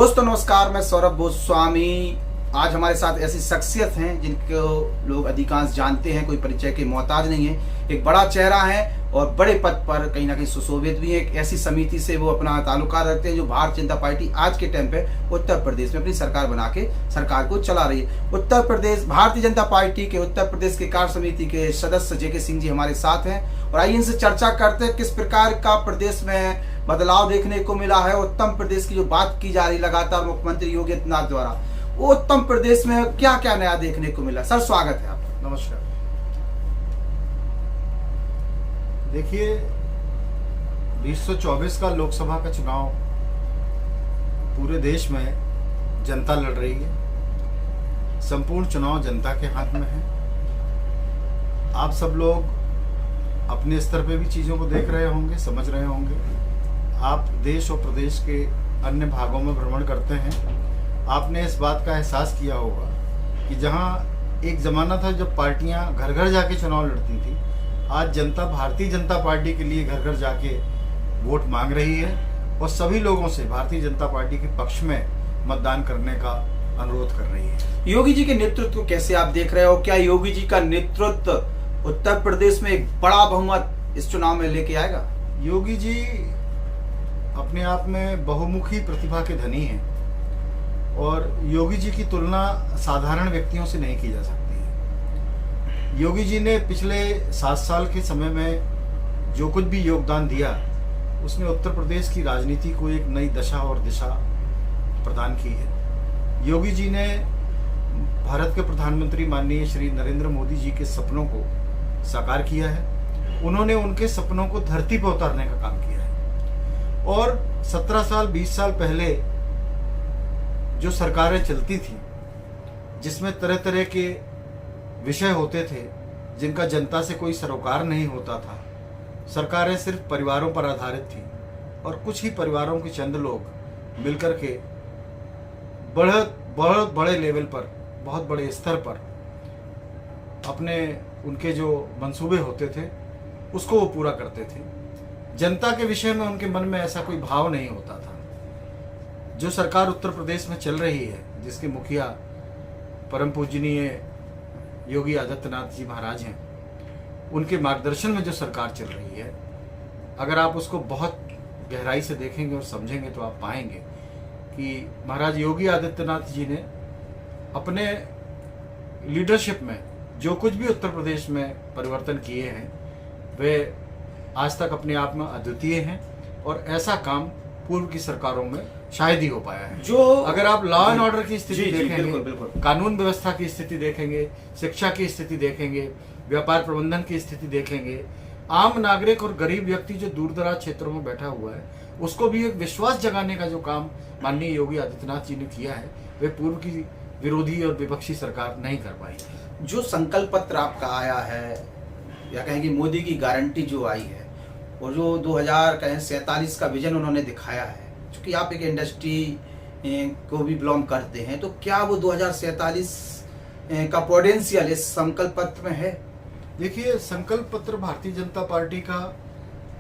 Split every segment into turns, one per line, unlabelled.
दोस्तों नमस्कार, मैं सौरभ गोस्वामी। आज हमारे साथ ऐसी शख्सियत हैं जिनको लोग अधिकांश जानते हैं, कोई परिचय के मोहताज नहीं है। एक बड़ा चेहरा है और बड़े पद पर कहीं ना कहीं सुशोभित भी है। एक ऐसी समिति से वो अपना ताल्लुका रखते हैं जो भारतीय जनता पार्टी आज के टाइम पे उत्तर प्रदेश में अपनी सरकार बना के सरकार को चला रही है। उत्तर प्रदेश भारतीय जनता पार्टी के उत्तर प्रदेश के कार्य समिति के सदस्य जेके सिंह जी हमारे साथ हैं और आइए इनसे चर्चा करते हैं किस प्रकार का प्रदेश में बदलाव देखने को मिला है। उत्तर प्रदेश की जो बात की जा रही लगातार मुख्यमंत्री योगी आदित्यनाथ द्वारा, वो उत्तर प्रदेश में क्या क्या नया देखने को मिला। सर स्वागत है आपका।
नमस्कार। देखिए 2024 का लोकसभा का चुनाव पूरे देश में जनता लड़ रही है। संपूर्ण चुनाव जनता के हाथ में है। आप सब लोग अपने स्तर पे भी चीज़ों को देख रहे होंगे, समझ रहे होंगे। आप देश और प्रदेश के अन्य भागों में भ्रमण करते हैं, आपने इस बात का एहसास किया होगा कि जहां एक ज़माना था जब पार्टियां घर घर जाके चुनाव लड़ती थी, आज जनता भारतीय जनता पार्टी के लिए घर घर जाके वोट मांग रही है और सभी लोगों से भारतीय जनता पार्टी के पक्ष में मतदान करने का अनुरोध कर रही है।
योगी जी के नेतृत्व को कैसे आप देख रहे हो? क्या योगी जी का नेतृत्व उत्तर प्रदेश में एक बड़ा बहुमत इस चुनाव में लेके आएगा?
योगी जी अपने आप में बहुमुखी प्रतिभा के धनी हैं और योगी जी की तुलना साधारण व्यक्तियों से नहीं की जा सकती है। योगी जी ने पिछले 7 साल के समय में जो कुछ भी योगदान दिया, उसने उत्तर प्रदेश की राजनीति को एक नई दशा और दिशा प्रदान की है। योगी जी ने भारत के प्रधानमंत्री माननीय श्री नरेंद्र मोदी जी के सपनों को साकार किया है। उन्होंने उनके सपनों को धरती पर उतारने का काम किया है और 17 साल 20 साल पहले जो सरकारें चलती थी, जिसमें तरह तरह के विषय होते थे जिनका जनता से कोई सरोकार नहीं होता था, सरकारें सिर्फ परिवारों पर आधारित थी और कुछ ही परिवारों के चंद लोग मिलकर के बहुत बड़े लेवल पर, बहुत बड़े स्तर पर अपने उनके जो मंसूबे होते थे उसको वो पूरा करते थे। जनता के विषय में उनके मन में ऐसा कोई भाव नहीं होता था। जो सरकार उत्तर प्रदेश में चल रही है, जिसके मुखिया परम पूजनीय योगी आदित्यनाथ जी महाराज हैं, उनके मार्गदर्शन में जो सरकार चल रही है, अगर आप उसको बहुत गहराई से देखेंगे और समझेंगे तो आप पाएंगे कि महाराज योगी आदित्यनाथ जी ने अपने लीडरशिप में जो कुछ भी उत्तर प्रदेश में परिवर्तन किए हैं, वे आज तक अपने आप में अद्वितीय हैं और ऐसा काम पूर्व की सरकारों में शायद ही हो पाया है।
जो
अगर आप लॉ एंड ऑर्डर की स्थिति देखेंगे,
बिल्कुल।
कानून व्यवस्था की स्थिति देखेंगे, शिक्षा की स्थिति देखेंगे, व्यापार प्रबंधन की स्थिति देखेंगे, आम नागरिक और गरीब व्यक्ति जो दूर दराज क्षेत्रों में बैठा हुआ है, उसको भी एक विश्वास जगाने का जो काम माननीय योगी आदित्यनाथ जी ने किया है, वे पूर्व की विरोधी और विपक्षी सरकार नहीं कर पाई।
जो संकल्प पत्र आपका आया है, या कहेंगे मोदी की गारंटी जो आई है, और जो 2047 का विजन उन्होंने दिखाया है, क्योंकि आप एक इंडस्ट्री को भी बिलोंग करते हैं, तो क्या वो 2047 का पोटेंशियल इस संकल्प पत्र में है?
देखिए, संकल्प पत्र भारतीय जनता पार्टी का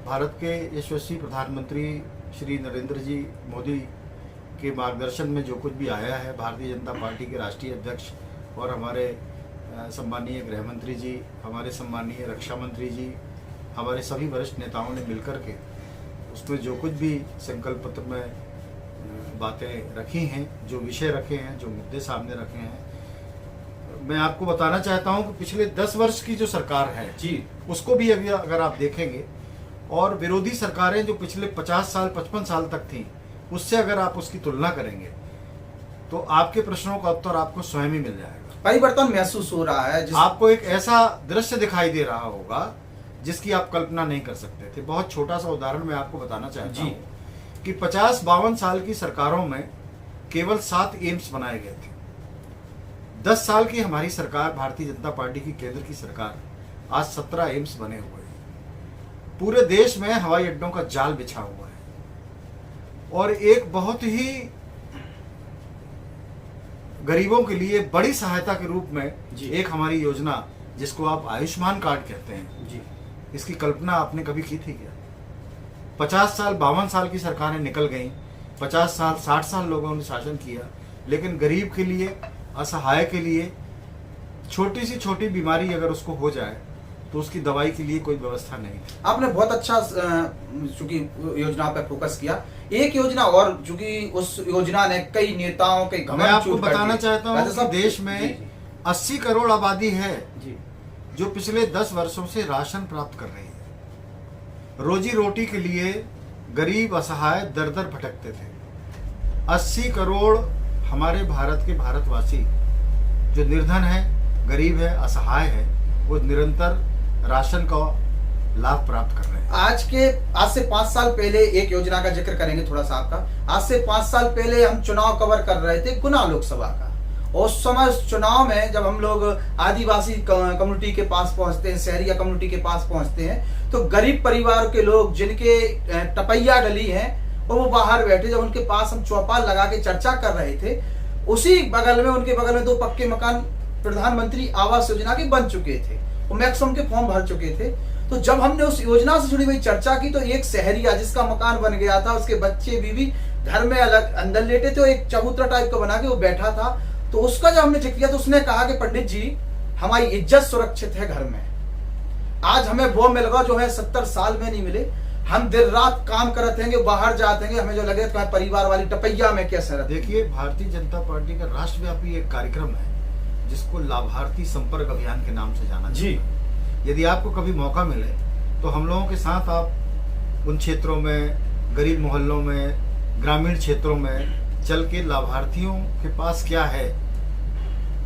भारत के यशस्वी प्रधानमंत्री श्री नरेंद्र जी मोदी के मार्गदर्शन में जो कुछ भी आया है, भारतीय जनता पार्टी के राष्ट्रीय अध्यक्ष और हमारे सम्मानीय गृह मंत्री जी, हमारे सम्मानीय रक्षा मंत्री जी, हमारे सभी वरिष्ठ नेताओं ने मिलकर के उसमें जो कुछ भी संकल्प पत्र में बातें रखी हैं, जो विषय रखे हैं, जो मुद्दे सामने रखे हैं, मैं आपको बताना चाहता हूं कि पिछले 10 वर्ष की जो सरकार है
जी,
उसको भी अगर आप देखेंगे और विरोधी सरकारें जो पिछले 50 साल 55 साल तक थी, उससे अगर आप उसकी तुलना करेंगे तो आपके प्रश्नों का उत्तर आपको स्वयं ही मिल जाएगा।
परिवर्तन महसूस हो रहा है।
आपको एक ऐसा दृश्य दिखाई दे रहा होगा जिसकी आप कल्पना नहीं कर सकते थे। बहुत छोटा सा उदाहरण मैं आपको बताना चाहता हूँ कि 50-52 साल की सरकारों में केवल 7 एम्स बनाए गए थे। 10 साल की हमारी सरकार, भारतीय जनता पार्टी की केंद्र की सरकार, आज 17 एम्स बने हुए हैं। पूरे देश में हवाई अड्डों का जाल बिछा हुआ है और एक बहुत ही गरीबों के लिए बड़ी सहायता के रूप में एक हमारी योजना, जिसको आप आयुष्मान कार्ड कहते हैं
जी,
इसकी कल्पना आपने कभी की थी क्या? 50 साल 52 साल की सरकारें निकल गईं, 50 साल 60 साल लोगों ने शासन किया, लेकिन गरीब के लिए, असहाय के लिए छोटी से छोटी बीमारी अगर उसको हो जाए तो उसकी दवाई के लिए कोई व्यवस्था नहीं थी।
आपने बहुत अच्छा चूंकि योजना पे फोकस किया। एक योजना और, चूंकि उस योजना ने कई नेताओं के
मैं आपको बताना चाहता हूँ कि देश में 80 करोड़ आबादी है
जी,
जो पिछले 10 वर्षों से राशन प्राप्त कर रही है। रोजी रोटी के लिए गरीब असहाय दर दर भटकते थे। 80 करोड़ हमारे भारत के भारतवासी जो निर्धन है, गरीब है, असहाय है, वो निरंतर राशन का लाभ प्राप्त कर रहे हैं।
आज से 5 साल पहले एक योजना का जिक्र करेंगे थोड़ा सा आपका। आज से 5 साल पहले हम चुनाव कवर कर रहे थे गुना लोकसभा का, और उस समय उस चुनाव में जब हम लोग आदिवासी कम्युनिटी के पास पहुंचते हैं, शहरिया कम्युनिटी के पास पहुंचते हैं, तो गरीब परिवार के लोग जिनके टपैया डली है और वो बाहर बैठे, जब उनके पास हम चौपाल लगा के चर्चा कर रहे थे, उसी बगल में, उनके बगल में 2 पक्के मकान प्रधानमंत्री आवास योजना के बन चुके थे, वो मैक्सिमम के फॉर्म भर चुके थे। तो जब हमने उस योजना से जुड़ी हुई चर्चा की, तो एक शहरिया जिसका मकान बन गया था, उसके बच्चे बीवी घर में अलग अंदर लेटे थे, एक चबूतरा टाइप का बना के वो बैठा था, तो उसका जब हमने चेक किया तो उसने कहा कि पंडित जी, हमारी इज्जत सुरक्षित है घर में। आज हमें वो मिल गया जो है 70 साल में नहीं मिले। हम दिन रात काम करते हैं, बाहर जाते हैं, हमें जो लगे तो परिवार वाली टपैया में कैसे रहते।
देखिए, भारतीय जनता पार्टी का राष्ट्रव्यापी एक कार्यक्रम है जिसको लाभार्थी संपर्क अभियान के नाम से जाना
जी।
यदि आपको कभी मौका मिले तो हम लोगों के साथ आप उन क्षेत्रों में, गरीब मोहल्लों में, ग्रामीण क्षेत्रों में चल के लाभार्थियों के पास क्या है,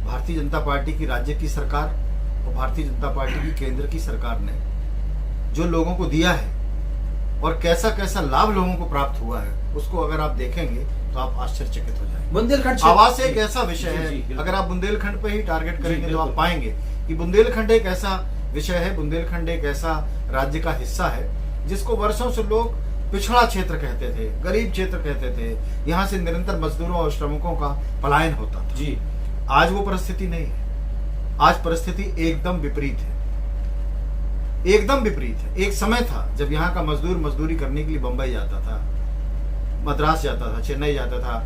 भारतीय जनता पार्टी की राज्य की सरकार और भारतीय जनता पार्टी की केंद्र की सरकार ने जो लोगों को दिया है और कैसा कैसा लाभ लोगों को प्राप्त हुआ है, उसको अगर आप देखेंगे तो आप आश्चर्यचकित हो जाएंगे।
बुंदेलखंड
आवास एक ऐसा विषय है, अगर आप बुंदेलखंड पे ही टारगेट करेंगे तो आप पाएंगे कि बुंदेलखंड एक ऐसा विषय है, बुंदेलखंड एक ऐसा राज्य का हिस्सा है जिसको वर्षों से लोग पिछड़ा क्षेत्र कहते थे, गरीब क्षेत्र कहते थे। यहाँ से निरंतर मजदूरों और श्रमिकों का पलायन होता था
जी।
आज वो परिस्थिति नहीं है। आज परिस्थिति एकदम विपरीत है, एकदम विपरीत है। एक समय था जब यहाँ का मजदूर मजदूरी करने के लिए बंबई जाता था, मद्रास जाता था, चेन्नई जाता था,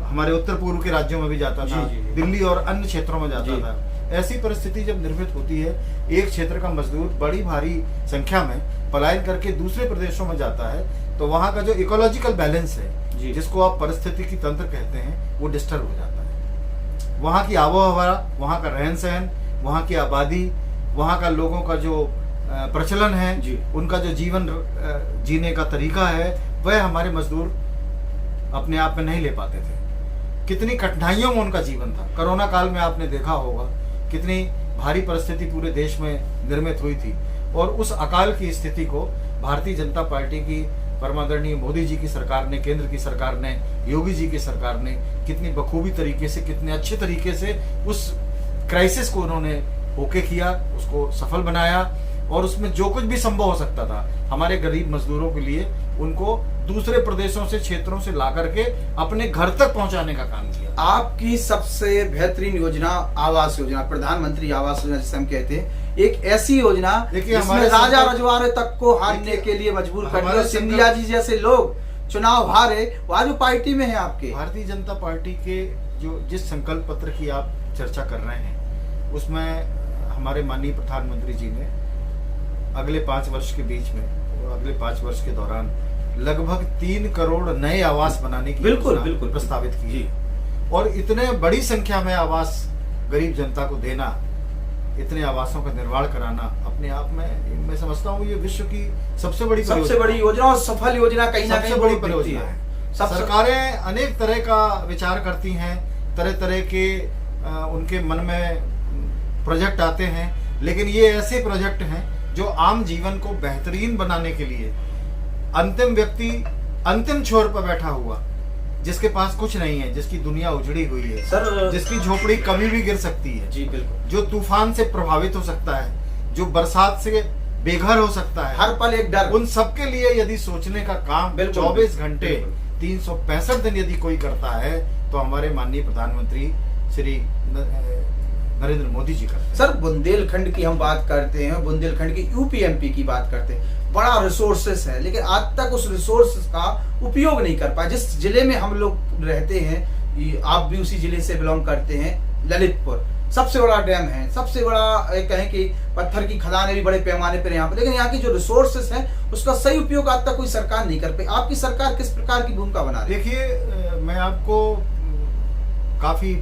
हमारे उत्तर पूर्व के राज्यों में भी जाता था, दिल्ली और अन्य क्षेत्रों में जाता था। ऐसी परिस्थिति जब निर्मित होती है, एक क्षेत्र का मजदूर बड़ी भारी संख्या में पलायन करके दूसरे प्रदेशों में जाता है, तो वहाँ का जो इकोलॉजिकल बैलेंस है, जिसको आप परिस्थितिकी तंत्र कहते हैं, वो डिस्टर्ब हो जाता है। वहाँ की आबोहवा, वहाँ का रहन सहन, वहाँ की आबादी, वहाँ का लोगों का जो प्रचलन है, उनका जो जीवन जीने का तरीका है, वह हमारे मजदूर अपने आप में नहीं ले पाते थे। कितनी कठिनाइयों में उनका जीवन था। कोरोना काल में आपने देखा होगा कितनी भारी परिस्थिति पूरे देश में निर्मित हुई थी, और उस अकाल की स्थिति को भारतीय जनता पार्टी की परमादरणीय मोदी जी की सरकार ने, केंद्र की सरकार ने, योगी जी की सरकार ने कितनी बखूबी तरीके से, कितने अच्छे तरीके से उस क्राइसिस को उन्होंने होके किया, उसको सफल बनाया, और उसमें जो कुछ भी संभव हो सकता था हमारे गरीब मजदूरों के लिए, उनको दूसरे प्रदेशों से, क्षेत्रों से ला करके अपने घर तक पहुंचाने का काम किया।
आपकी सबसे बेहतरीन योजना आवास योजना, प्रधानमंत्री आवास योजना जिसे हम कहते हैं, एक ऐसी योजना जिसमें राजा रजवाड़े तक को हारने के लिए मजबूर कर दिया। सिंधिया जी जैसे लोग चुनाव हारे, वो आज पार्टी में है आपके।
भारतीय जनता पार्टी के जो जिस संकल्प पत्र की आप चर्चा कर रहे हैं, उसमें हमारे माननीय प्रधानमंत्री जी ने अगले 5 वर्ष के बीच में, अगले 5 वर्ष के दौरान लगभग 3 करोड़ नए आवास बनाने की
बिल्कुल
प्रस्तावित की, और इतने बड़ी संख्या में आवास गरीब जनता को देना, इतने आवासों का निर्माण कराना, अपने आप में मैं समझता हूँ ये विश्व की सबसे बड़ी
योजना और सफल योजना कहीं ना कहीं
बड़ी परियोजना है। सरकारें अनेक तरह का विचार करती हैं, तरह तरह के उनके मन में प्रोजेक्ट आते हैं, लेकिन ये ऐसे प्रोजेक्ट हैं जो आम जीवन को बेहतरीन बनाने के लिए अंतिम व्यक्ति, अंतिम छोर पर बैठा हुआ, जिसके पास कुछ नहीं है, जिसकी दुनिया उजड़ी हुई है सर, जिसकी झोपड़ी कभी भी गिर सकती है जी, बिल्कुल, जो तूफान से प्रभावित हो सकता है, जो बरसात से बेघर हो सकता है,
हर पल एक डर,
उन सबके लिए यदि सोचने का काम 24 घंटे 365 दिन यदि कोई करता है, तो हमारे माननीय प्रधानमंत्री श्री नरेंद्र मोदी जी करते हैं।
सर, बुंदेलखंड की हम बात करते हैं, बुंदेलखंड की यूपी एमपी की बात करते हैं, बड़ा रिसोर्सेस है, लेकिन आज तक उस रिसोर्स का उपयोग नहीं कर पाए। जिस जिले में हम लोग रहते हैं, आप भी उसी जिले से बिलोंग करते हैं, ललितपुर सबसे बड़ा डैम है, सबसे बड़ा कहें कि पत्थर की खदानें भी बड़े पैमाने पर यहाँ पर, लेकिन यहाँ की जो रिसोर्सेस हैं उसका सही उपयोग आज तक कोई सरकार नहीं कर पाई। आपकी सरकार किस प्रकार की भूमिका बना रही है?
देखिए, मैं आपको काफी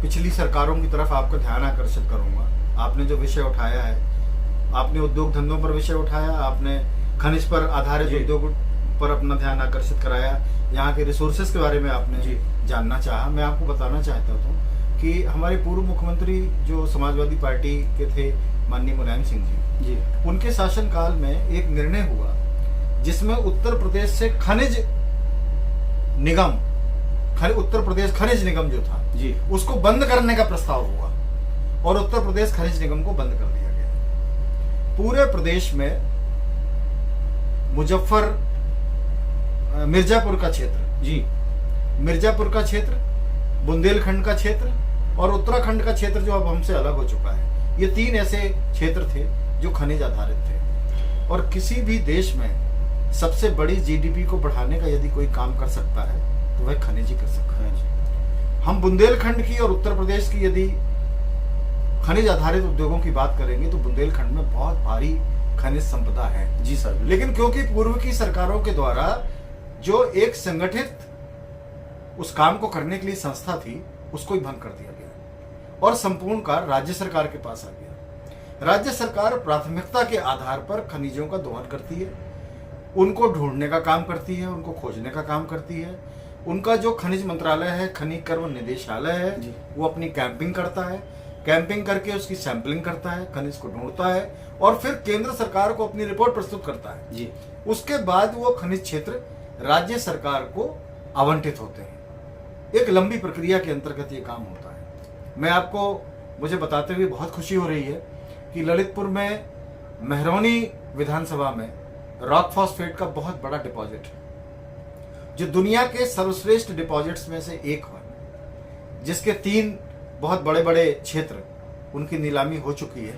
पिछली सरकारों की तरफ आपका ध्यान आकर्षित करूंगा। आपने जो विषय उठाया है, आपने उद्योग धंधों पर विषय उठाया, आपने खनिज पर आधारित उद्योग पर अपना ध्यान आकर्षित कराया, यहाँ के रिसोर्सेज के बारे में आपने जानना चाहा। मैं आपको बताना चाहता हूँ कि हमारे पूर्व मुख्यमंत्री जो समाजवादी पार्टी के थे, माननीय मुलायम सिंह जी, उनके शासनकाल में एक निर्णय हुआ जिसमें उत्तर प्रदेश से खनिज निगम, उत्तर प्रदेश खनिज निगम जो था
जी,
उसको बंद करने का प्रस्ताव हुआ और उत्तर प्रदेश खनिज निगम को बंद कर दिया गया। पूरे प्रदेश में मिर्जापुर का क्षेत्र जी, मिर्जापुर का क्षेत्र, बुंदेलखंड का क्षेत्र और उत्तराखंड का क्षेत्र जो अब हमसे अलग हो चुका है, ये 3 ऐसे क्षेत्र थे जो खनिज आधारित थे। और किसी भी देश में सबसे बड़ी जीडीपी को बढ़ाने का यदि कोई काम कर सकता है तो वह खनिज ही कर सकता है। हम बुंदेलखंड की और उत्तर प्रदेश की यदि खनिज आधारित उद्योगों की बात करेंगे तो बुंदेलखंड में बहुत भारी खनिज संपदा है
जी सर।
लेकिन क्योंकि पूर्व की सरकारों के द्वारा जो एक संगठित उस काम को करने के लिए संस्था थी, उसको ही भंग कर दिया गया और संपूर्ण कार्य राज्य सरकार के पास आ गया। राज्य सरकार प्राथमिकता के आधार पर खनिजों का दोहन करती है, उनको ढूंढने का काम करती है, उनको खोजने का काम करती है। उनका जो खनिज मंत्रालय है, खनिज कर्म निदेशालय है, वो अपनी कैंपिंग करता है, कैंपिंग करके उसकी सैंपलिंग करता है, खनिज को ढूंढता है और फिर केंद्र सरकार को अपनी रिपोर्ट प्रस्तुत करता है जी। उसके बाद वो खनिज क्षेत्र राज्य सरकार को आवंटित होते हैं। एक लंबी प्रक्रिया के अंतर्गत ये काम होता है। मैं आपको, मुझे बताते हुए बहुत खुशी हो रही है कि ललितपुर में मेहरौनी विधानसभा में रॉक फॉस्फेट का बहुत बड़ा डिपॉजिट है, जो दुनिया के सर्वश्रेष्ठ डिपॉजिट्स में से एक है, जिसके 3 बहुत बड़े बड़े क्षेत्र उनकी नीलामी हो चुकी है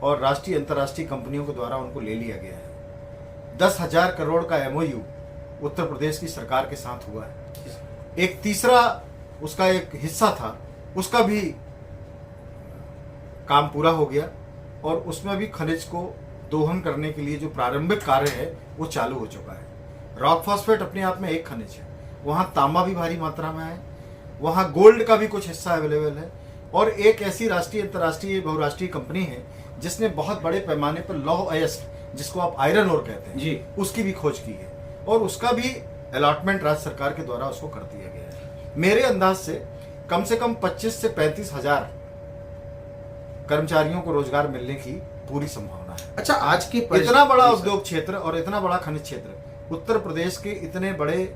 और राष्ट्रीय अंतर्राष्ट्रीय कंपनियों के द्वारा उनको ले लिया गया है। 10,000 करोड़ का MOU उत्तर प्रदेश की सरकार के साथ हुआ है। एक तीसरा उसका एक हिस्सा था, उसका भी काम पूरा हो गया और उसमें भी खनिज को दोहन करने के लिए जो प्रारंभिक कार्य है वो चालू हो चुका है। रॉक फॉस्फेट अपने आप में एक खनिज है, वहाँ तांबा भी भारी मात्रा में है, वहाँ गोल्ड का भी कुछ हिस्सा अवेलेबल है और एक ऐसी राष्ट्रीय अंतर्राष्ट्रीय बहुराष्ट्रीय कंपनी है जिसने बहुत बड़े पैमाने पर लौह अयस्क, जिसको आप आयरन ओर कहते हैं जी, उसकी भी खोज की है और उसका भी अलॉटमेंट राज्य सरकार के द्वारा उसको कर दिया गया है। मेरे अंदाज से कम 25 से 35 हजार कर्मचारियों को रोजगार मिलने की पूरी संभावना है।
अच्छा, आज के
इतना बड़ा उद्योग क्षेत्र और इतना बड़ा खनिज क्षेत्र उत्तर प्रदेश के इतने बड़े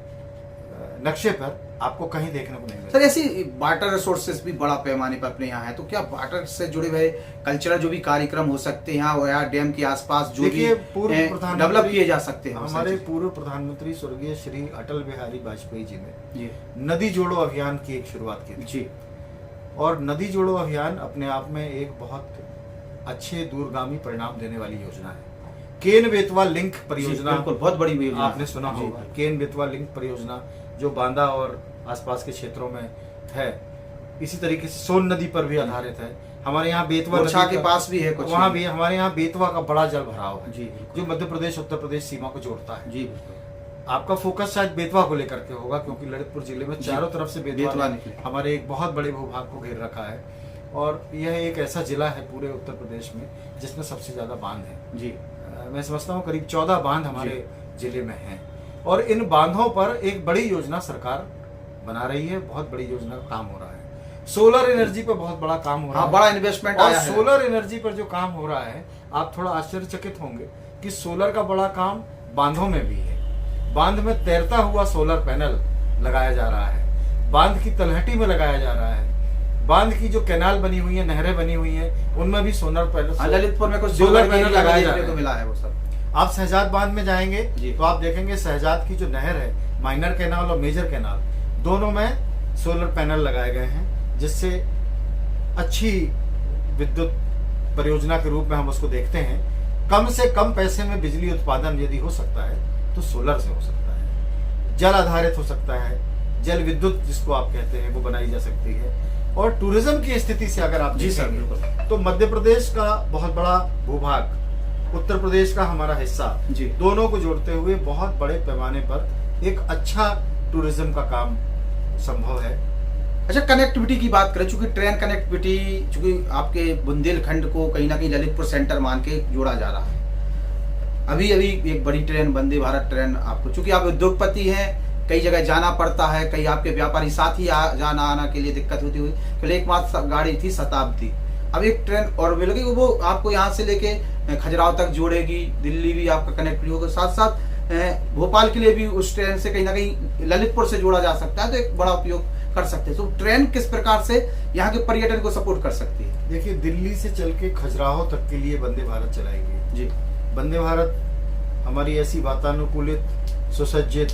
नक्शे पर आपको कहीं देखने को नहीं मिलेगा।
सर, ऐसी वाटर रिसोर्सेज भी बड़ा पैमाने पर अपने यहाँ है, तो क्या वाटर से जुड़े हुए कल्चरल जो भी कार्यक्रम हो सकते हैं यहाँ या डैम के आसपास जो भी डेवलप किए जा सकते हैं?
हमारे पूर्व प्रधानमंत्री स्वर्गीय श्री अटल बिहारी वाजपेयी जी ने नदी जोड़ो अभियान की एक शुरुआत की जी, और नदी जोड़ो अभियान अपने आप में एक बहुत अच्छे दूरगामी परिणाम देने वाली योजना है। केन बेतवा लिंक परियोजना,
बहुत बड़ी योजना,
आपने सुना होगा। केन बेतवा लिंक परियोजना जो बांदा और आसपास के क्षेत्रों में है, इसी तरीके से सोन नदी पर भी आधारित है। हमारे यहाँ बेतवा नदी
के पास भी है कुछ,
वहाँ भी हमारे यहाँ बेतवा का बड़ा जल भराव है जी, जो मध्य प्रदेश उत्तर प्रदेश सीमा को जोड़ता है जी। आपका फोकस शायद बेतवा को लेकर के होगा क्योंकि ललितपुर जिले में चारों तरफ से बेतवा हमारे एक बहुत बड़े भूभाग को घेर रखा है और यह एक ऐसा जिला है पूरे उत्तर प्रदेश में जिसमें सबसे ज्यादा बांध है जी। मैं समझता हूँ करीब 14 बांध हमारे जिले में हैं और इन बांधों पर एक बड़ी योजना सरकार बना रही है। बहुत बड़ी योजना का काम हो रहा है। सोलर एनर्जी पर बहुत बड़ा काम हो रहा है,
बड़ा इन्वेस्टमेंट
और सोलर एनर्जी पर जो काम हो रहा है, आप थोड़ा आश्चर्यचकित होंगे कि सोलर का बड़ा काम बांधों में भी है। बांध में तैरता हुआ सोलर पैनल लगाया जा रहा है, बांध की तलहटी में लगाया जा रहा है, बांध की जो कैनाल बनी हुई है, नहरें बनी हुई हैं, उनमें भी सोलर पैनल,
ललितपुर में कुछ
सोलर पैनल लगाया जा रहा है।
मिला है वो सब।
आप शहजाद बांध में जाएंगे तो आप देखेंगे शहजाद की जो नहर है, माइनर कैनाल और मेजर कैनाल, दोनों में सोलर पैनल लगाए गए हैं, जिससे अच्छी विद्युत परियोजना के रूप में हम उसको देखते हैं। कम से कम पैसे में बिजली उत्पादन यदि हो सकता है तो सोलर से हो सकता है, जल आधारित हो सकता है, जल विद्युत जिसको आप कहते हैं वो बनाई जा सकती है। और टूरिज्म की स्थिति से अगर आप
जी सर,
देखेंगे
बिल्कुल।
तो मध्य प्रदेश का बहुत बड़ा भूभाग, उत्तर प्रदेश का हमारा हिस्सा,
जी।
दोनों को जोड़ते हुए बहुत बड़े पैमाने पर एक अच्छा टूरिज्म का काम संभव है।
अच्छा, कनेक्टिविटी की बात करें, चूंकि ट्रेन कनेक्टिविटी, चूंकि आपके बुंदेलखंड को कहीं ना कहीं ललितपुर सेंटर मान के जोड़ा जा रहा है। अभी अभी एक बड़ी ट्रेन, वंदे भारत ट्रेन, आपको चूंकि आप उद्योगपति हैं, कई जगह जाना पड़ता है, कई आपके व्यापारी साथी जाना आना के लिए दिक्कत होती हुई, कल एकमात्र गाड़ी थी शताब्दी, अब एक ट्रेन और मिलेगी, वो आपको यहाँ से लेके खजुराहो तक जोड़ेगी, दिल्ली भी आपका कनेक्टिविटी होगा, साथ साथ भोपाल के लिए भी उस ट्रेन से कहीं ना कहीं ललितपुर से जोड़ा जा सकता है, तो एक बड़ा उपयोग कर सकते हैं। तो ट्रेन किस प्रकार से यहाँ के पर्यटन को सपोर्ट कर सकती है?
देखिए, दिल्ली से चल के खजुराहो तक के लिए वंदे भारत चलाएगी
जी।
वंदे भारत हमारी ऐसी वातानुकूलित, सुसज्जित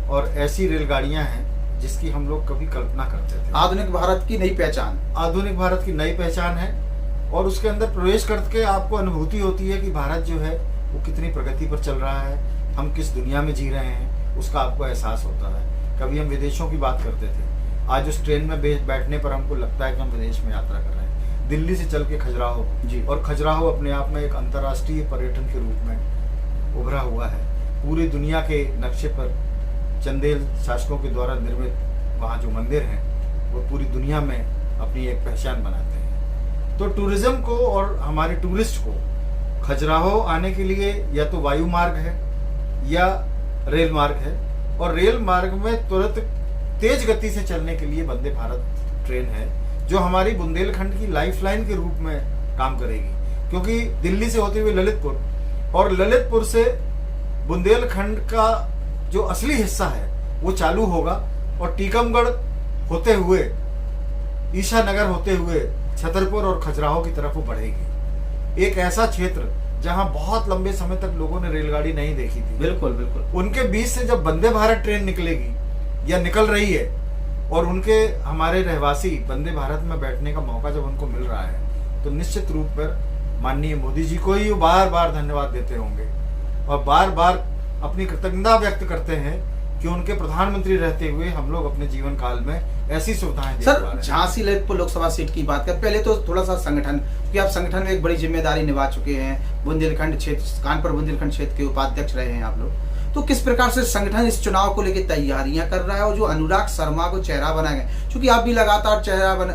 और ऐसी रेलगाड़ियां हैं जिसकी हम लोग कभी कल्पना करते थे।
आधुनिक भारत की नई पहचान,
आधुनिक भारत की नई पहचान है, और उसके अंदर प्रवेश करके आपको अनुभूति होती है कि भारत जो है वो कितनी प्रगति पर चल रहा है, हम किस दुनिया में जी रहे हैं, उसका आपको एहसास होता है। कभी हम विदेशों की बात करते थे, आज उस ट्रेन में बैठने पर हमको लगता है कि हम विदेश में यात्रा कर रहे हैं। दिल्ली से चल के खजुराहो
जी।
और खजुराहो अपने आप में एक अंतर्राष्ट्रीय पर्यटन के रूप में उभरा हुआ है। पूरी दुनिया के नक्शे पर चंदेल शासकों के द्वारा निर्मित वहाँ जो मंदिर हैं वो पूरी दुनिया में अपनी एक पहचान बनाते हैं। तो टूरिज्म को और हमारे टूरिस्ट को खजुराहो आने के लिए या तो वायु मार्ग है या रेल मार्ग है, और रेल मार्ग में तुरंत तेज गति से चलने के लिए वंदे भारत ट्रेन है, जो हमारी बुंदेलखंड की लाइफलाइन के रूप में काम करेगी। क्योंकि दिल्ली से होते हुए ललितपुर और ललितपुर से बुंदेलखंड का जो असली हिस्सा है वो चालू होगा, और टीकमगढ़ होते हुए, ईशानगर होते हुए छतरपुर और खजुराहो की तरफ वो बढ़ेगी। एक ऐसा क्षेत्र जहां बहुत लंबे समय तक लोगों ने रेलगाड़ी नहीं देखी थी,
बिल्कुल बिल्कुल,
उनके बीच से जब वंदे भारत ट्रेन निकलेगी या निकल रही है, और उनके हमारे रहवासी वंदे भारत में बैठने का मौका जब उनको मिल रहा है, तो निश्चित रूप पर माननीय मोदी जी को ही बार बार धन्यवाद देते होंगे और बार बार अपनी कृतज्ञता व्यक्त करते हैं कि उनके प्रधानमंत्री रहते हुए हम लोग अपने जीवन काल में ऐसी सुविधाएं दे पा रहे हैं।
सर, झांसी ललितपुर लोकसभा सीट की बात करें, पहले तो थोड़ा सा संगठन, क्योंकि आप संगठन में एक बड़ी जिम्मेदारी निभा चुके हैं, बुंदेलखंड क्षेत्र, कानपुर बुंदेलखंड क्षेत्र के उपाध्यक्ष रहे हैं आप लोग, तो किस प्रकार से संगठन इस चुनाव को लेकर तैयारियां कर रहा है, और जो अनुराग शर्मा को चेहरा बनाया गया, चूंकि आप भी लगातार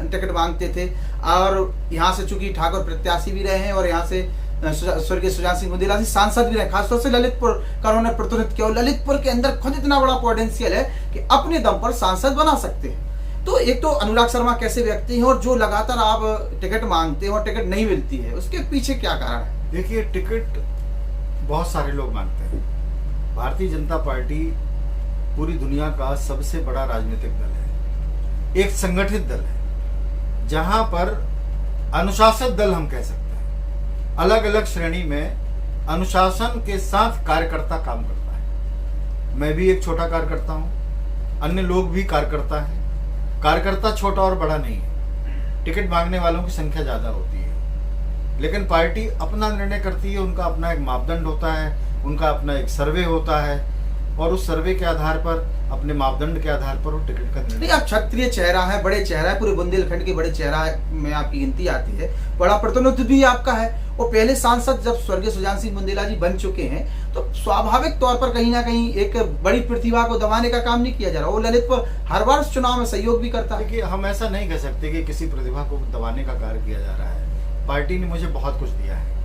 टिकट मांगते थे, और यहाँ से चूंकि ठाकुर प्रत्याशी भी रहे हैं, और यहाँ से स्वर्गीय सुजान सिंह बुंदेला जी सांसद भी रहे, खासतौर से ललितपुर का उन्होंने प्रतिनिधित्व किया, और ललितपुर के अंदर खुद इतना बड़ा पोटेंशियल है कि अपने दम पर सांसद बना सकते हैं। तो एक तो अनुराग शर्मा कैसे व्यक्ति हैं, और जो लगातार आप टिकट मांगते हैं और टिकट नहीं मिलती है, उसके पीछे क्या कारण है?
देखिए, टिकट बहुत सारे लोग मांगते हैं। भारतीय जनता पार्टी पूरी दुनिया का सबसे बड़ा राजनीतिक दल है, एक संगठित दल है, जहां पर अनुशासित दल हम कह सकते हैं। अलग अलग श्रेणी में अनुशासन के साथ कार्यकर्ता काम करता है। मैं भी एक छोटा कार्यकर्ता हूं, अन्य लोग भी कार्यकर्ता हैं। कार्यकर्ता छोटा और बड़ा नहीं है, टिकट मांगने वालों की संख्या ज्यादा होती है, लेकिन पार्टी अपना निर्णय करती है, उनका अपना एक मापदंड होता है, उनका अपना एक सर्वे होता है, और उस सर्वे के आधार पर, अपने मापदंड के आधार पर वो टिकट का निर्णय।
नहीं, आप क्षत्रिय चेहरा है, बड़े चेहरा है, पूरे बुंदेलखंड के बड़े चेहरा में आपकी गिनती आती है, बड़ा प्रतिनिधित्व भी आपका है, और पहले सांसद जब स्वर्गीय सुजान सिंह बुंदेला जी बन चुके हैं, तो स्वाभाविक तौर पर कहीं ना कहीं एक बड़ी प्रतिभा को दबाने का काम नहीं किया जा रहा। वो ललितपुर हर बार चुनाव में सहयोग भी करता है।
देखिए, हम ऐसा नहीं कह सकते कि किसी प्रतिभा को दबाने का कार्य किया जा रहा है। पार्टी ने मुझे बहुत कुछ दिया है।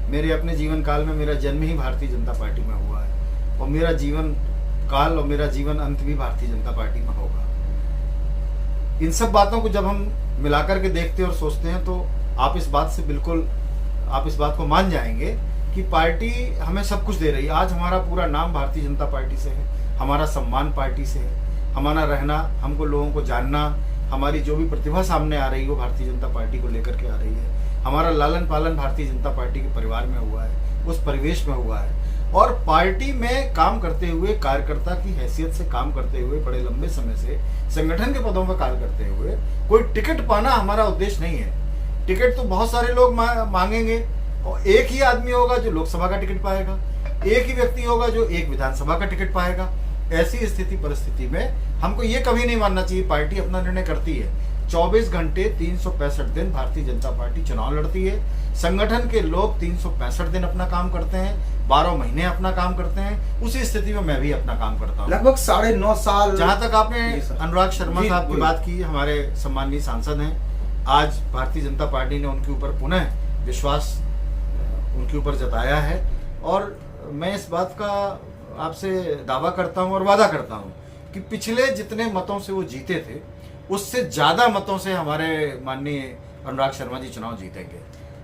मेरे अपने जीवन काल में मेरा जन्म ही भारतीय जनता पार्टी में हुआ है, और मेरा जीवन काल और मेरा जीवन अंत भी भारतीय जनता पार्टी में होगा। इन सब बातों को जब हम मिलाकर के देखते और सोचते हैं, तो आप इस बात को मान जाएंगे कि पार्टी हमें सब कुछ दे रही है। आज हमारा पूरा नाम भारतीय जनता पार्टी से है, हमारा सम्मान पार्टी से है, हमारा रहना, हमको लोगों को जानना, हमारी जो भी प्रतिभा सामने आ रही है वो भारतीय जनता पार्टी को लेकर के आ रही है। हमारा लालन पालन भारतीय जनता पार्टी के परिवार में हुआ है, उस परिवेश में हुआ है, और पार्टी में काम करते हुए, कार्यकर्ता की हैसियत से काम करते हुए, बड़े लंबे समय से संगठन के पदों पर कार्य करते हुए, कोई टिकट पाना हमारा उद्देश्य नहीं है। टिकट तो बहुत सारे लोग मांगेंगे, और एक ही आदमी होगा जो लोकसभा का टिकट पाएगा, एक ही व्यक्ति होगा जो एक विधानसभा का टिकट पाएगा। ऐसी स्थिति परिस्थिति में हमको ये कभी नहीं मानना चाहिए, पार्टी अपना निर्णय करती है। 24 घंटे 365 दिन भारतीय जनता पार्टी चुनाव लड़ती है। संगठन के लोग 365 दिन अपना काम करते हैं, 12 महीने अपना काम करते हैं। उसी स्थिति में मैं भी अपना काम करता हूँ।
लगभग 9.5 साल।
जहां तक आपने अनुराग शर्मा साहब की बात की, हमारे सम्मानीय सांसद हैं। आज भारतीय जनता पार्टी ने उनके ऊपर पुनः विश्वास उनके ऊपर जताया है, और मैं इस बात का आपसे दावा करता हूं और वादा करता हूं कि पिछले जितने मतों से वो जीते थे, उससे ज्यादा मतों से हमारे माननीय अनुराग शर्मा जी चुनाव जीतेंगे।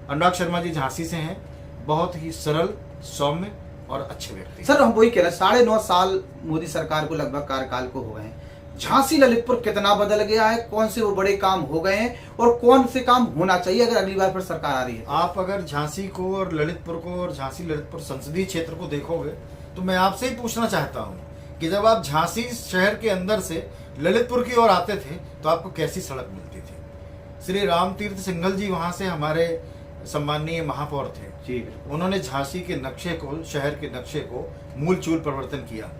अनुराग शर्मा जी झांसी से हैं, बहुत ही सरल, सौम्य और अच्छे व्यक्ति।
सर हम वही कह रहे हैं, 9.5 साल मोदी सरकार को लगभग कार्यकाल को हो गए हैं। झांसी ललितपुर कितना बदल गया है, कौन से वो बड़े काम हो गए हैं और कौन से काम होना चाहिए अगर अगली बार फिर सरकार आ रही है?
आप अगर झांसी को और ललितपुर को और झांसी ललितपुर संसदीय क्षेत्र को देखोगे तो मैं आपसे ही पूछना चाहता हूं कि जब आप झांसी शहर के अंदर से ललितपुर की ओर आते थे तो आपको कैसी सड़क मिलती थी? श्री रामतीर्थ सिंघल जी वहां से हमारे सम्माननीय महापौर थे
जी।
उन्होंने झांसी के नक्शे को, शहर के नक्शे को मूल चूल परिवर्तन किया।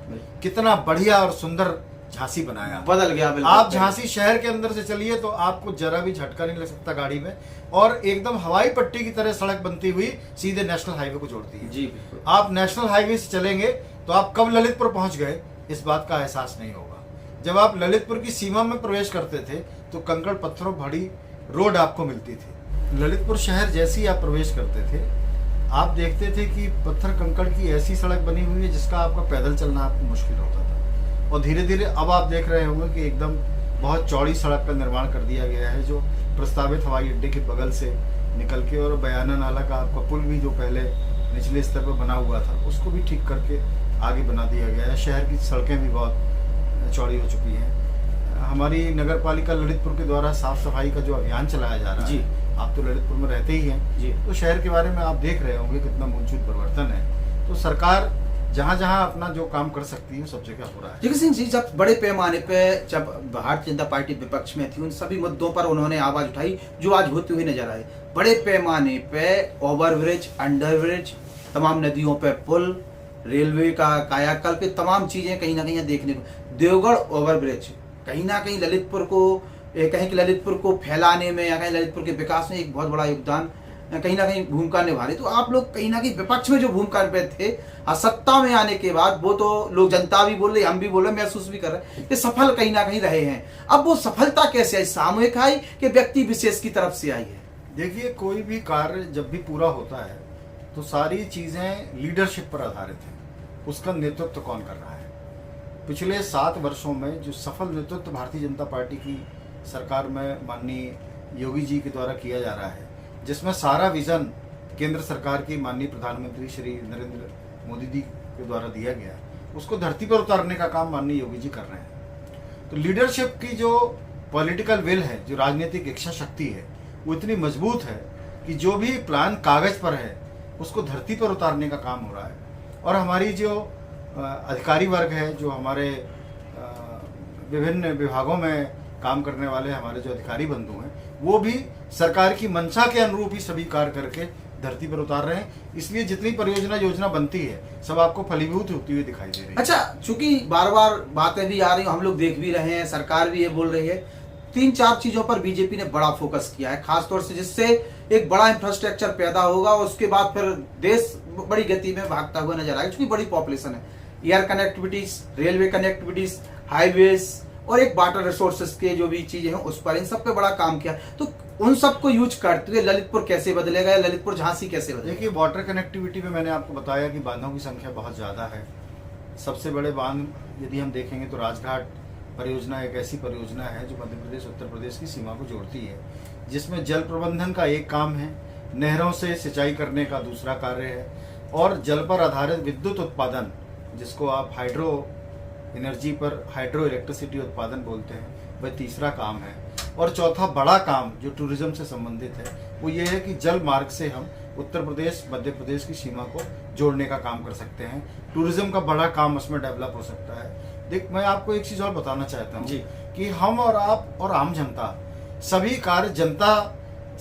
कितना बढ़िया और सुंदर झांसी बनाया,
बदल गया बिल्कुल।
आप झांसी शहर के अंदर से चलिए तो आपको जरा भी झटका नहीं लग सकता गाड़ी में, और एकदम हवाई पट्टी की तरह सड़क बनती हुई सीधे नेशनल हाईवे को जोड़ती है
जी।
आप नेशनल हाईवे से चलेंगे तो आप कब ललितपुर पहुंच गए इस बात का एहसास नहीं होगा। जब आप ललितपुर की सीमा में प्रवेश करते थे तो कंकड़ पत्थरों भरी रोड आपको मिलती थी। ललितपुर शहर जैसे ही आप प्रवेश करते थे आप देखते थे कि पत्थर कंकड़ की ऐसी सड़क बनी हुई है जिसका आपका पैदल चलना आपको मुश्किल होता था, और धीरे धीरे अब आप देख रहे होंगे कि एकदम बहुत चौड़ी सड़क का निर्माण कर दिया गया है, जो प्रस्तावित हवाई अड्डे के बगल से निकल के, और बयाना नाला का आपका पुल भी जो पहले निचले स्तर पर बना हुआ था उसको भी ठीक करके आगे बना दिया गया है। शहर की सड़कें भी बहुत चौड़ी हो चुकी हैं। हमारी नगर पालिका ललितपुर के द्वारा साफ सफाई का जो अभियान चलाया जा रहा है, आप तो ललितपुर में रहते ही हैं जी, तो शहर के बारे में आप देख रहे होंगे कितना मूलभूत परिवर्तन है। तो सरकार जहां जहां अपना जो काम कर सकती है सब जगह हो रहा है।
जगत सिंह जी, जब बड़े पैमाने पे जब भारतीय जनता पार्टी विपक्ष में थी उन सभी मुद्दों पर उन्होंने आवाज उठाई जो आज होते हुए नजर आए। बड़े पैमाने पे ओवरब्रिज, अंडरब्रिज, तमाम नदियों पे पुल, रेलवे का कायाकल्प, तमाम चीजें कहीं ना कहीं देखने को। देवगढ़ ओवरब्रिज कहीं ना कहीं ललितपुर को, कहीं कि ललितपुर को फैलाने में या कहीं ललितपुर के विकास में एक बहुत बड़ा योगदान कहीं ना कहीं भूमिका निभा रही। तो आप लोग कहीं ना कहीं विपक्ष में जो भूमिका पे थे, सत्ता में आने के बाद वो तो लोग, जनता भी बोल रही, हम भी बोल रहे, महसूस भी कर रहे हैं कि सफल कहीं ना कहीं रहे हैं। अब वो सफलता कैसे आई, सामूहिक आई कि व्यक्ति विशेष की तरफ से आई है?
देखिए, कोई भी कार्य जब भी पूरा होता है तो सारी चीजें लीडरशिप पर आधारित है, उसका नेतृत्व कौन कर रहा है। पिछले 7 वर्षों में जो सफल नेतृत्व भारतीय जनता पार्टी की सरकार में माननीय योगी जी के द्वारा किया जा रहा है, जिसमें सारा विजन केंद्र सरकार की माननीय प्रधानमंत्री श्री नरेंद्र मोदी जी के द्वारा दिया गया, उसको धरती पर उतारने का काम माननीय योगी जी कर रहे हैं। तो लीडरशिप की जो पॉलिटिकल विल है, जो राजनीतिक इच्छा शक्ति है, वो इतनी मजबूत है कि जो भी प्लान कागज पर है उसको धरती पर उतारने का काम हो रहा है। और हमारी जो अधिकारी वर्ग है, जो हमारे विभिन्न विभागों में काम करने वाले हमारे जो अधिकारी बंधु हैं, वो भी सरकार की मंशा के अनुरूप ही सभी कार्य करके धरती पर उतार रहे हैं। इसलिए जितनी परियोजना योजना बनती है सब आपको फलीभूत होती हुई दिखाई दे रही है।
अच्छा, चूंकि बार बार बातें भी आ रही, हम लोग देख भी रहे हैं, सरकार भी ये बोल रही है, 3-4 चीजों पर बीजेपी ने बड़ा फोकस किया है, खासतौर से जिससे एक बड़ा इंफ्रास्ट्रक्चर पैदा होगा और उसके बाद फिर देश बड़ी गति में भागता हुआ नजर आएगा, क्योंकि बड़ी पॉपुलेशन है। Air connectivities, railway connectivities, highways और एक वाटर रिसोर्सेज के जो भी चीजें हैं उस पर, इन सब पे बड़ा काम किया। तो उन सबको यूज करते हुए ललितपुर कैसे बदलेगा, ललितपुर झांसी कैसे बदलेगा?
देखिए, वाटर कनेक्टिविटी में मैंने आपको बताया कि बांधों की संख्या बहुत ज़्यादा है। सबसे बड़े बांध यदि हम देखेंगे तो राजघाट परियोजना एक ऐसी परियोजना है जो मध्य प्रदेश उत्तर प्रदेश की सीमा को जोड़ती है, जिसमें जल प्रबंधन का एक काम है, नहरों से सिंचाई करने का दूसरा कार्य है, और जल पर आधारित विद्युत उत्पादन, जिसको आप हाइड्रो एनर्जी पर हाइड्रो इलेक्ट्रिसिटी उत्पादन बोलते हैं, वह तीसरा काम है। और चौथा बड़ा काम जो टूरिज्म से संबंधित है वो ये है कि जल मार्ग से हम उत्तर प्रदेश मध्य प्रदेश की सीमा को जोड़ने का काम कर सकते हैं। टूरिज्म का बड़ा काम उसमें डेवलप हो सकता है। देख, मैं आपको एक चीज़ और बताना चाहता हूँ कि हम और आप और आम जनता सभी कार्य जनता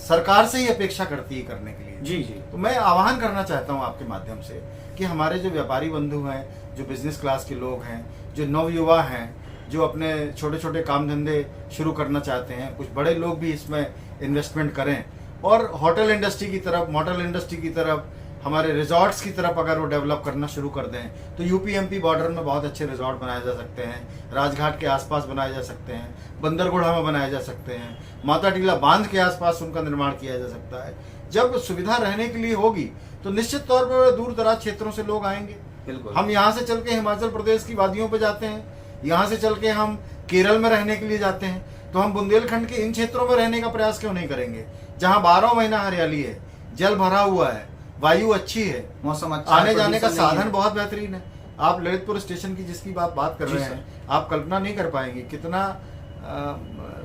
सरकार से ही अपेक्षा करती है करने के लिए।
जी जी।
तो मैं आह्वान करना चाहता हूं आपके माध्यम से कि हमारे जो व्यापारी बंधु हैं, जो बिजनेस क्लास के लोग हैं, जो नवयुवा हैं, जो अपने छोटे छोटे काम धंधे शुरू करना चाहते हैं, कुछ बड़े लोग भी इसमें इन्वेस्टमेंट करें और होटल इंडस्ट्री की तरफ, मोटल इंडस्ट्री की तरफ, हमारे रिजॉर्ट्स की तरफ अगर वो डेवलप करना शुरू कर दें तो यूपी-एमपी बॉर्डर में बहुत अच्छे रिजॉर्ट बनाए जा सकते हैं, राजघाट के आसपास बनाए जा सकते हैं, बंदरगुढ़ा में बनाए जा सकते हैं, माता टीला बांध के आसपास उनका निर्माण किया जा सकता है। जब सुविधा रहने के लिए होगी तो निश्चित तौर पर दूर दराज क्षेत्रों से लोग आएंगे।
बिल्कुल।
हम यहाँ से चल के हिमाचल प्रदेश की वादियों पर जाते हैं, यहाँ से चल के हम केरल में रहने के लिए जाते हैं, तो हम बुंदेलखंड के इन क्षेत्रों में रहने का प्रयास क्यों नहीं करेंगे, जहाँ 12 महीना हरियाली है, जल भरा हुआ है, वायु अच्छी है,
मौसम अच्छा,
आने जाने का साधन बहुत बेहतरीन है। आप ललितपुर स्टेशन की जिसकी बात कर रहे हैं, आप कल्पना नहीं कर पाएंगे कितना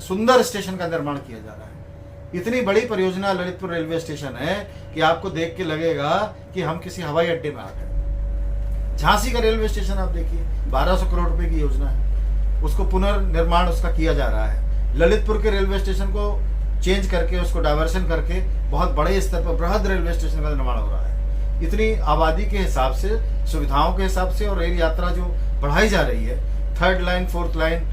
सुंदर स्टेशन का निर्माण किया जा रहा है। इतनी बड़ी परियोजना ललितपुर रेलवे स्टेशन है कि आपको देख के लगेगा कि हम किसी हवाई अड्डे में आ गए। झांसी का रेलवे स्टेशन आप देखिए, 1200 करोड़ रुपए की योजना है, उसको पुनर्निर्माण उसका किया जा रहा है। ललितपुर के रेलवे स्टेशन को चेंज करके, उसको डायवर्सन करके बहुत बड़े स्तर पर बृहद रेलवे स्टेशन का निर्माण हो रहा है। इतनी आबादी के हिसाब से, सुविधाओं के हिसाब से और रेल यात्रा जो बढ़ाई जा रही है, 3rd लाइन 4th लाइन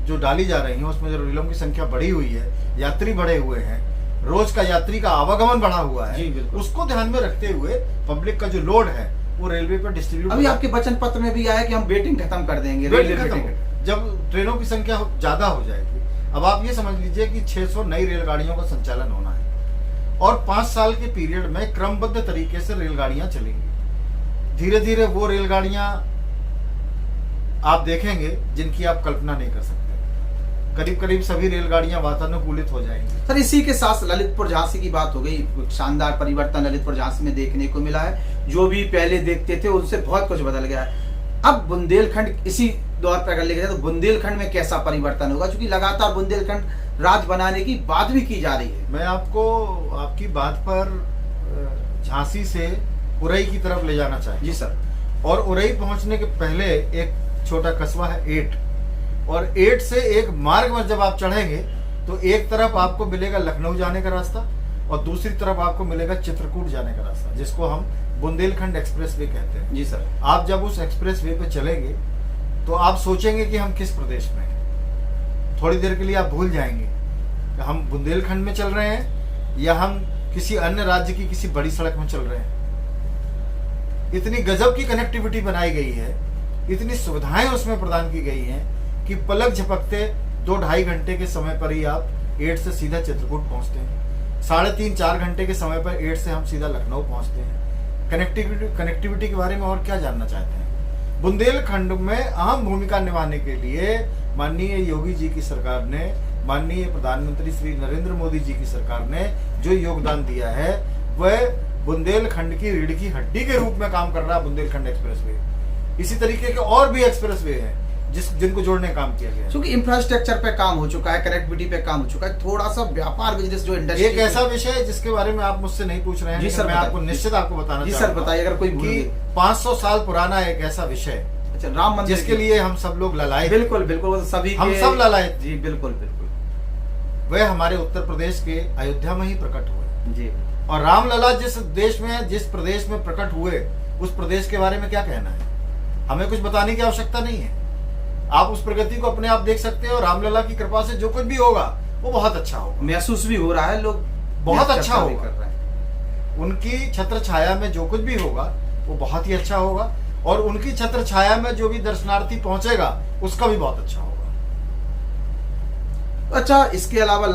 जो डाली जा रही है, उसमें जो रेलों की संख्या बढ़ी हुई है, यात्री बढ़े हुए हैं, रोज का यात्री का आवागमन बढ़ा हुआ है, उसको ध्यान में रखते हुए पब्लिक का जो लोड है वो रेलवे पर डिस्ट्रीब्यूट।
अभी आपके वचन पत्र में भी आया कि हम वेटिंग खत्म कर देंगे,
जब ट्रेनों की संख्या ज्यादा हो जाएगी। अब आप ये समझ लीजिए कि 600 नई रेलगाड़ियों का संचालन होना है और 5 साल के पीरियड में क्रमबद्ध तरीके से रेलगाड़ियां चलेंगी। धीरे धीरे वो रेलगाड़ियां आप देखेंगे जिनकी आप कल्पना नहीं कर सकते। करीब करीब सभी रेलगाड़ियां वातानुकूलित हो जाएंगी।
सर, इसी के साथ ललितपुर झांसी की बात हो गई, शानदार परिवर्तन ललितपुर झांसी में देखने को मिला है। जो भी पहले देखते थे उनसे बहुत कुछ बदल गया है। अब बुंदेलखंड इसी दौर पर अगर लेके जाए तो बुंदेलखंड में कैसा परिवर्तन होगा, क्योंकि लगातार बुंदेलखंड राज्य बनाने की बात भी की जा रही है।
मैं आपको आपकी बात पर झांसी से उरई की तरफ ले जाना चाहिए।
जी सर।
और उरई पहुंचने के पहले एक छोटा कस्बा है एट, और एट से एक मार्ग में जब आप चढ़ेंगे तो एक तरफ आपको मिलेगा लखनऊ जाने का रास्ता और दूसरी तरफ आपको मिलेगा चित्रकूट जाने का रास्ता, जिसको हम बुंदेलखंड एक्सप्रेस वे कहते हैं।
जी सर।
आप जब उस एक्सप्रेस वे पे चलेंगे तो आप सोचेंगे कि हम किस प्रदेश में हैं। थोड़ी देर के लिए आप भूल जाएंगे कि हम बुंदेलखंड में चल रहे हैं या हम किसी अन्य राज्य की किसी बड़ी सड़क में चल रहे हैं। इतनी गजब की कनेक्टिविटी बनाई गई है, इतनी सुविधाएं उसमें प्रदान की गई हैं कि पलक झपकते 2-2.5 घंटे के समय पर ही आप एट से सीधा चित्रकूट पहुंचते हैं। 3.5-4 घंटे के समय पर एट से हम सीधा लखनऊ पहुंचते हैं। कनेक्टिविटी के बारे में और क्या जानना चाहते हैं? बुंदेलखंड में अहम भूमिका निभाने के लिए माननीय योगी जी की सरकार ने, माननीय प्रधानमंत्री श्री नरेंद्र मोदी जी की सरकार ने जो योगदान दिया है वह बुंदेलखंड की रीढ़ की हड्डी के रूप में काम कर रहा है बुंदेलखंड एक्सप्रेसवे। इसी तरीके के और भी एक्सप्रेसवे हैं जिनको जोड़ने काम किया गया है।
क्योंकि इंफ्रास्ट्रक्चर पे काम हो चुका है, कनेक्टिविटी पे काम हो चुका है, थोड़ा सा व्यापार बिजनेस जो इंडस्ट्री,
एक ऐसा विषय है जिसके बारे में आप मुझसे नहीं पूछ रहे हैं।
जी सर,
मैं आपको निश्चित आपको बताना
जी सर बताइए, अगर कोई
कि 500 साल पुराना एक ऐसा विषय,
अच्छा, राम मंदिर,
जिसके लिए हम सब लोग ललायत,
बिल्कुल बिल्कुल सभी
हम सब ललायत,
जी बिल्कुल बिल्कुल,
वह हमारे उत्तर प्रदेश के अयोध्या में ही प्रकट हुए
जी।
और रामलला जिस देश में, जिस प्रदेश में प्रकट हुए, उस प्रदेश के बारे में क्या कहना है? हमें कुछ बताने की आवश्यकता नहीं है। आप उस प्रगति को अपने आप देख सकते हो। रामलला की कृपा से जो कुछ भी होगा वो बहुत अच्छा होगा,
महसूस भी हो रहा है, लोग
बहुत अच्छा होगा
कर रहे हैं।
उनकी छत्र छाया में जो कुछ भी होगा वो बहुत ही अच्छा होगा और उनकी छत्र छाया में जो भी दर्शनार्थी पहुंचेगा उसका भी बहुत अच्छा होगा।
अच्छा, इसके अलावा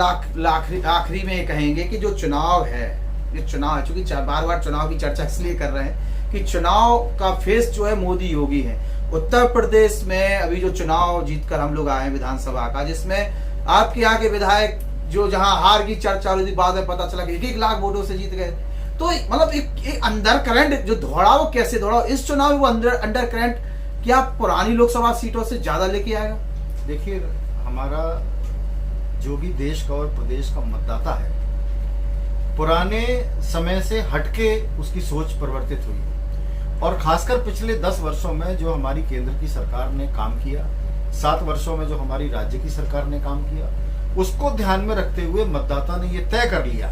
आखिरी में कहेंगे कि जो चुनाव है, ये चुनाव है, चूंकि बार बार चुनाव की चर्चा इसलिए कर रहे हैं कि चुनाव का फेस जो है मोदी योगी है। उत्तर प्रदेश में अभी जो चुनाव जीतकर हम लोग आए हैं विधानसभा का, जिसमें आपके यहाँ के विधायक जो जहां हार की चर्चा हो रही थी, बाद में पता चला कि 1 लाख वोटों से जीत गए। तो मतलब एक अंडर करंट जो दौड़ा, वो कैसे दौड़ा इस चुनाव में, वो अंडर करंट क्या पुरानी लोकसभा सीटों से ज्यादा लेके आएगा?
देखिए, हमारा जो भी देश का और प्रदेश का मतदाता है, पुराने समय से हटके उसकी सोच परिवर्तित हुई और खासकर पिछले 10 वर्षों में जो हमारी केंद्र की सरकार ने काम किया, 7 वर्षों में जो हमारी राज्य की सरकार ने काम किया, उसको ध्यान में रखते हुए मतदाता ने यह तय कर लिया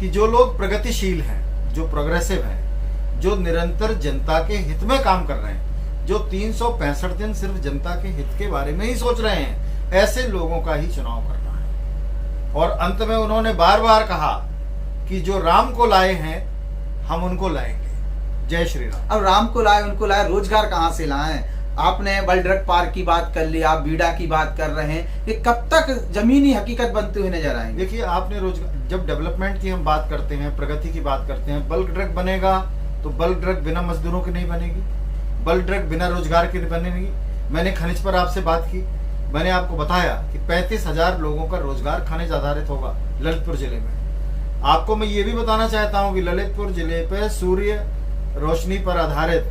कि जो लोग प्रगतिशील हैं, जो प्रोग्रेसिव हैं, जो निरंतर जनता के हित में काम कर रहे हैं, जो 365 दिन सिर्फ जनता के हित के बारे में ही सोच रहे हैं, ऐसे लोगों का ही चुनाव करना है। और अंत में उन्होंने बार बार कहा कि जो राम को लाए हैं हम उनको लाएंगे। जय श्री राम।
अब राम को लाए, उनको लाए, रोजगार कहाँ से लाएं? आपने बलड्रग पार्क की बात कर ली, आप बीडा की बात कर रहे हैं, ये कब तक जमीनी हकीकत बनते हुए नजर आएंगे?
देखिए, आपने रोजगार, जब डेवलपमेंट की हम बात करते हैं, प्रगति की बात करते हैं, बल्क ड्रग बनेगा तो बल्क ड्रग बिना मजदूरों की नहीं बनेगी, बल्क ड्रग बिना रोजगार की नहीं बनेगी। मैंने खनिज पर आपसे बात की, मैंने आपको बताया कि 35,000 लोगों का रोजगार खनिज आधारित होगा ललितपुर जिले में। आपको मैं ये भी बताना चाहता हूँ कि ललितपुर जिले पे सूर्य रोशनी पर आधारित,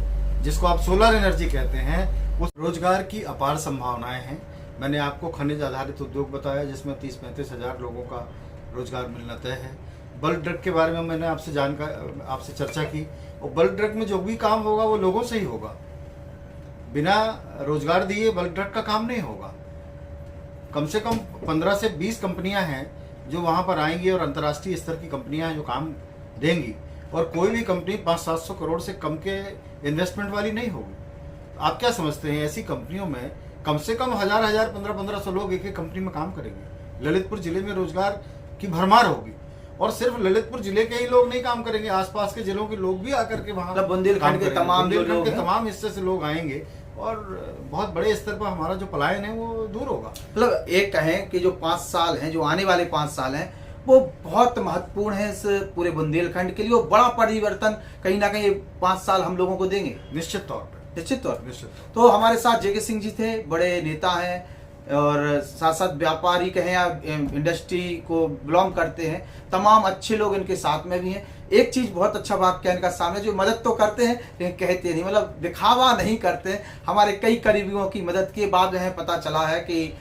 जिसको आप सोलर एनर्जी कहते हैं, उस रोजगार की अपार संभावनाएं हैं। मैंने आपको खनिज आधारित उद्योग बताया जिसमें 30-35 हजार लोगों का रोजगार मिलना तय है। बल्क ड्रग के बारे में मैंने आपसे चर्चा की, और बल्क ड्रग में जो भी काम होगा वो लोगों से ही होगा। बिना रोजगार दिए बल्क ड्रग का काम नहीं होगा। कम से कम 15 से 20 कंपनियां हैं जो वहां पर आएंगी, और अंतर्राष्ट्रीय स्तर की कंपनियां हैं जो काम देंगी, और कोई भी कंपनी 500-700 करोड़ से कम के इन्वेस्टमेंट वाली नहीं होगी। आप क्या समझते हैं, ऐसी कंपनियों में कम से कम 1000 1500 लोग एक एक कंपनी में काम करेंगे। ललितपुर जिले में रोजगार की भरमार होगी, और सिर्फ ललितपुर जिले के ही लोग नहीं काम करेंगे, आसपास के जिलों के लोग भी आकर के वहाँ
बुंदेलखंड के
तमाम हिस्से से लोग आएंगे, और बहुत बड़े स्तर पर हमारा जो पलायन है वो दूर होगा।
मतलब एक कहें कि जो 5 साल हैं, जो आने वाले 5 साल हैं, वो बहुत महत्वपूर्ण है इस पूरे बुंदेलखंड के लिए, वो बड़ा परिवर्तन कहीं ना कहीं 5 साल हम लोगों को देंगे।
निश्चित तौर पर।
तो हमारे साथ जेके सिंह जी थे, बड़े नेता हैं, और साथ साथ व्यापारी कहें या इंडस्ट्री को बिलोंग करते हैं, तमाम अच्छे लोग इनके साथ में भी हैं। एक चीज बहुत अच्छा वाक्य इनका सामने, जो मदद तो करते हैं लेकिन कहते नहीं, मतलब दिखावा नहीं करते। हमारे कई करीबियों की मदद के बाद जो है पता चला है कि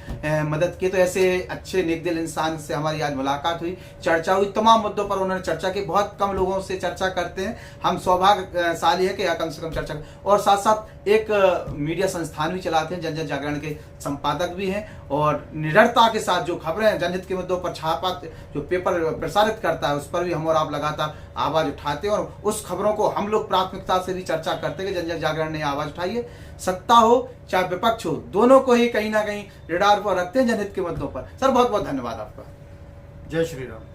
मदद की, तो ऐसे अच्छे नेक दिल इंसान से हमारी आज मुलाकात हुई, चर्चा हुई, तमाम मुद्दों पर उन्होंने चर्चा की। बहुत कम लोगों से चर्चा करते हैं, हम सौभाग्यशाली है कि कम से कम चर्चा। और साथ साथ एक मीडिया संस्थान भी चलाते हैं, जन जन जागरण के संपादक भी हैं, और निडरता के साथ जो खबरें जनहित के मुद्दों पर छापा जो पेपर प्रसारित करता है, उस पर भी हम और आप लगातार आवाज उठाते हैं, और उस खबरों को हम लोग प्राथमिकता से भी चर्चा करते हैं कि जन जन जागरण ने आवाज उठाई है। सत्ता हो चाहे विपक्ष हो, दोनों को ही कहीं ना कहीं रडार पर रखते हैं जनहित के मुद्दों पर। सर बहुत बहुत धन्यवाद आपका।
जय श्री राम।